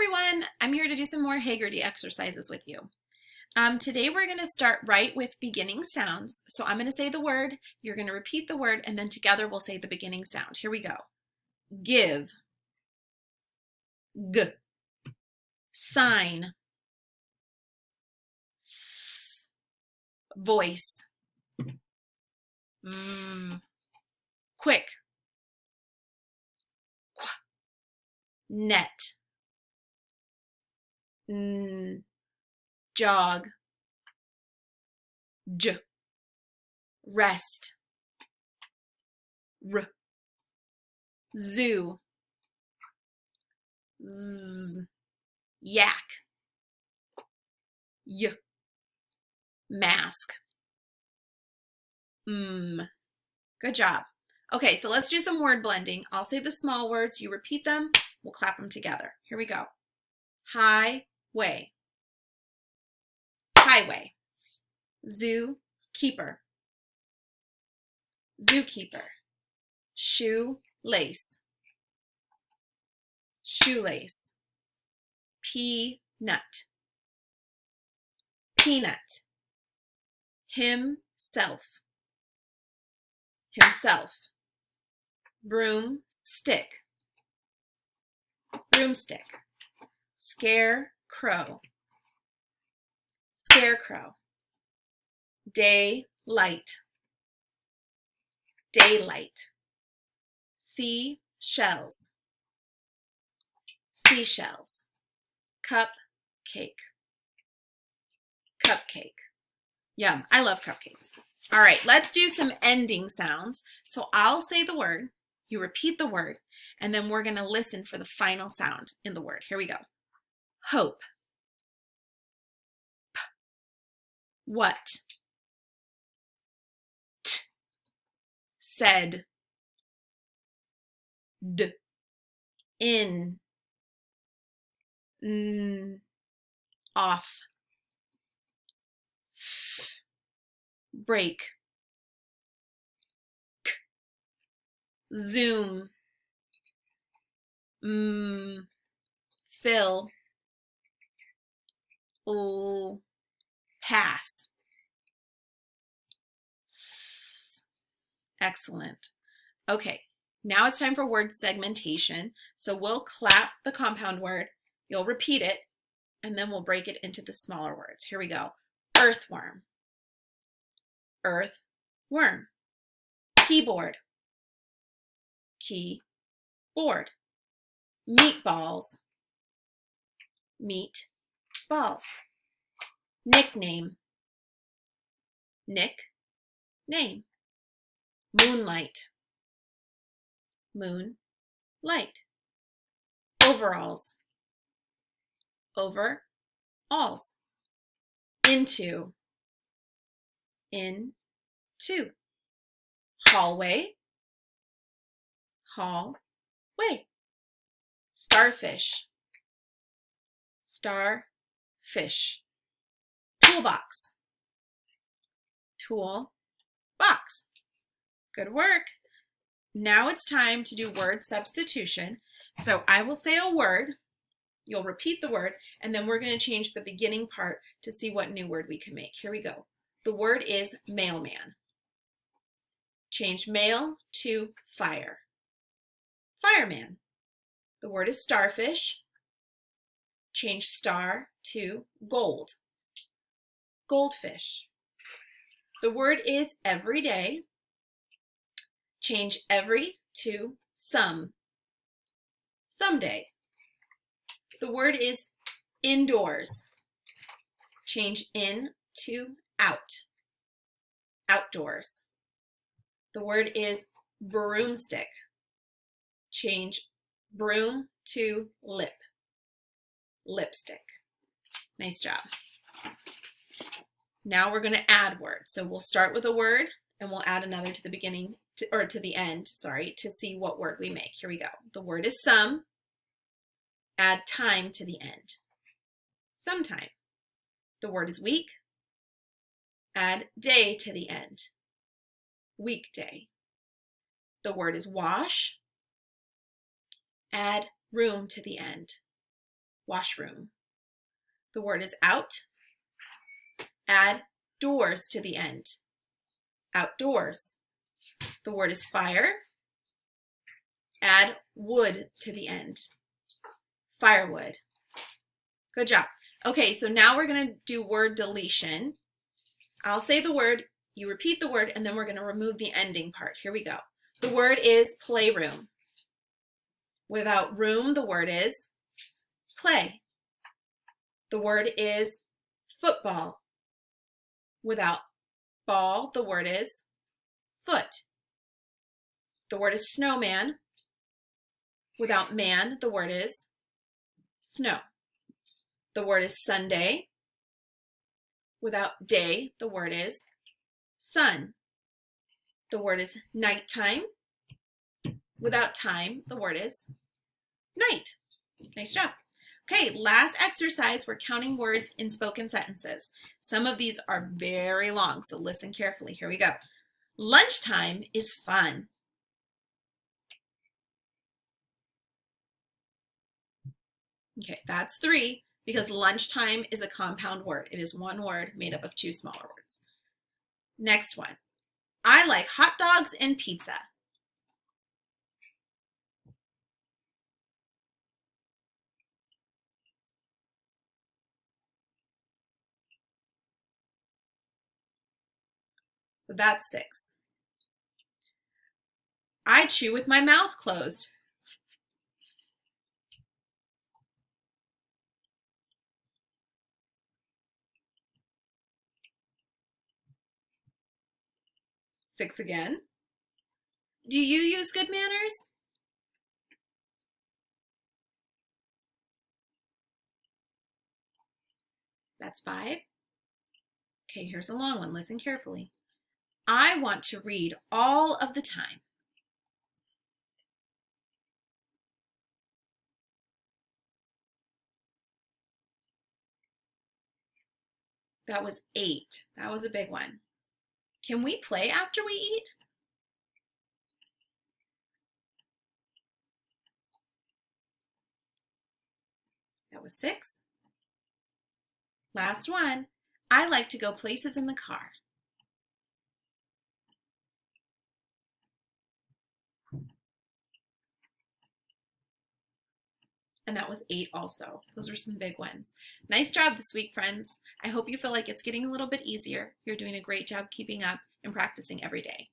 everyone, I'm here to do some more Heggerty exercises with you. Today we're going to start right with beginning sounds. So I'm going to say the word, you're going to repeat the word, and then together we'll say the beginning sound. Here we go. Give. G. Sign. S. Voice. V. Quick. Qu. Net. N. Jog. J. Rest. R. Zoo. Z. Yak. Y. Mask. Good job. Okay, so let's do some word blending. I'll say the small words, you repeat them, we'll clap them together. Here we go. Highway. Highway. Zookeeper. Zookeeper. Shoelace. Shoelace. Peanut. Peanut. Himself. Himself. Broomstick. Broomstick. Scarecrow. Scarecrow. Daylight. Daylight. Seashells. Seashells. Cupcake. Cupcake. Yum, I love cupcakes. All right, let's do some ending sounds. So I'll say the word, you repeat the word, and then we're going to listen for the final sound in the word. Here we go. Hope. P. What. T. Said. D. In. N. Off. F. Break. K. Zoom. Fill. L. Pass. S. Excellent. Okay, now it's time for word segmentation. So we'll clap the compound word, you'll repeat it, and then we'll break it into the smaller words. Here we go. Earthworm. Earthworm. Keyboard. Keyboard. Meatballs. Meatballs. Nickname. Nickname. Moonlight. Moonlight. Overalls. Overalls. Into. Into. Hallway. Hallway. Starfish. Starfish. Toolbox. Toolbox. Good work. Now it's time to do word substitution. So I will say a word, you'll repeat the word, and then we're going to change the beginning part to see what new word we can make. Here we go. The word is mailman. Change mail to fire. Fireman. The word is starfish. Change star to gold. Goldfish. The word is everyday. Change every to some. Someday. The word is indoors. Change in to out. Outdoors. The word is broomstick. Change broom to lip. Lipstick. Nice job. Now we're going to add words. So we'll start with a word and we'll add another to the beginning, to the end, sorry, to see what word we make. Here we go. The word is some. Add time to the end. Sometime. The word is week. Add day to the end. Weekday. The word is wash. Add room to the end. washroom. The word is out. Add doors to the end. Outdoors. The word is fire. Add wood to the end. Firewood. Good job. Okay, so now we're going to do word deletion. I'll say the word, you repeat the word, and then we're going to remove the ending part. Here we go. The word is playroom. Without room, the word is play. The word is football. Without ball, the word is foot. The word is snowman. Without man, the word is snow. The word is Sunday. Without day, the word is sun. The word is nighttime. Without time, the word is night. Nice job. Okay, last exercise, we're counting words in spoken sentences. Some of these are very long, so listen carefully. Here we go. Lunchtime is fun. Okay, that's 3 because lunchtime is a compound word. It is one word made up of 2 smaller words. Next one. I like hot dogs and pizza. So that's 6. I chew with my mouth closed. Six again. Do you use good manners? That's 5. Okay, here's a long one. Listen carefully. I want to read all of the time. That was 8. That was a big one. Can we play after we eat? That was 6. Last one. I like to go places in the car. And that was 8 also. Those were some big ones. Nice job this week, friends. I hope you feel like it's getting a little bit easier. You're doing a great job keeping up and practicing every day.